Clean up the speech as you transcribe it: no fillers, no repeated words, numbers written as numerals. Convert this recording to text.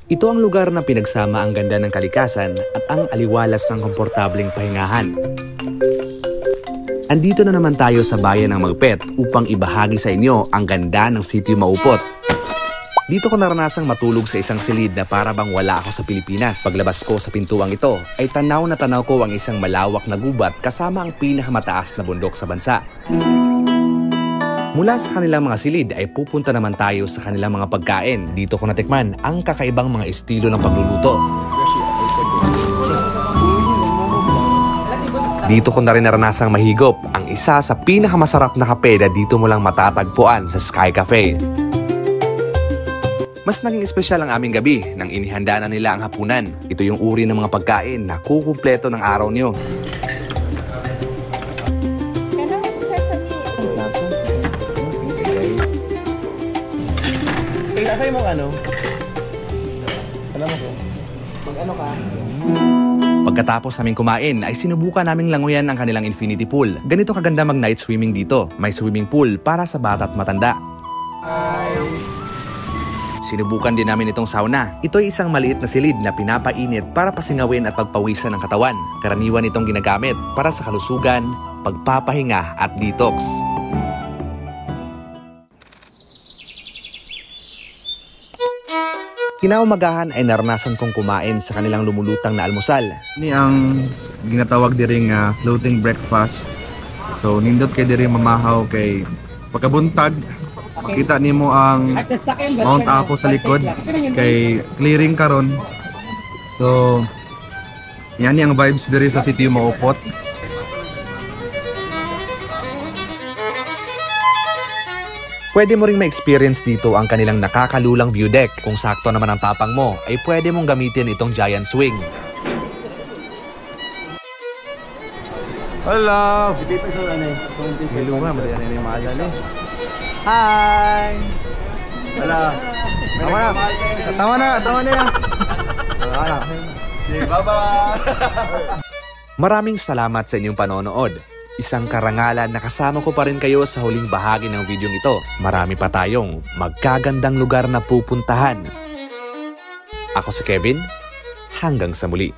Ito ang lugar na pinagsama ang ganda ng kalikasan at ang aliwalas ng komportableng pahingahan. Andito na naman tayo sa bayan ng Magpet upang ibahagi sa inyo ang ganda ng Sitio Maupot. Dito ko naranasang matulog sa isang silid na para bang wala ako sa Pilipinas. Paglabas ko sa pintuang ito ay tanaw na tanaw ko ang isang malawak na gubat kasama ang pinakamataas na bundok sa bansa. Mula sa kanilang mga silid ay pupunta naman tayo sa kanilang mga pagkain. Dito ko natikman ang kakaibang mga estilo ng pagluluto. Dito ko na rin naranasang mahigop ang isa sa pinakamasarap na kape na dito mo lang matatagpuan sa Sky Cafe. Mas naging espesyal ang aming gabi nang inihanda na nila ang hapunan. Ito yung uri ng mga pagkain na kukumpleto ng araw niyo. Nasa'yo mong ano? Alam mo ko? Mag-ano ka? Pagkatapos naming kumain ay sinubukan naming languyan ang kanilang infinity pool. Ganito kaganda mag-night swimming dito. May swimming pool para sa bata at matanda. Sinubukan din namin itong sauna. Ito ay isang maliit na silid na pinapainit para pasingawin at pagpawisan ng katawan. Karaniwan itong ginagamit para sa kalusugan, pagpapahinga at detox. Kinaumagahan ay naranasan kong kumain sa kanilang lumulutang na almusal. Ini ang ginatawag diri nga floating breakfast. So nindot kay diri mamahaw kay pagkabuntag makita nimo ang Mount Apo sa likod kay clearing karon. So yan ang vibes diri sa Sitio Maupot. Pwede mo ring ma-experience dito ang kanilang nakakalulang view deck. Kung sakto naman ang tapang mo, ay pwede mong gamitin itong giant swing. Hello! Si Pipe sa ano eh? Hello nga, mali yan yung maalala eh. Hi! Hello! Tawa na yan! Okay, bye-bye! Maraming salamat sa inyong panonood. Isang karangalan na kasama ko pa rin kayo sa huling bahagi ng video ito. Marami pa tayong magkagandang lugar na pupuntahan. Ako si Kevin, hanggang sa muli.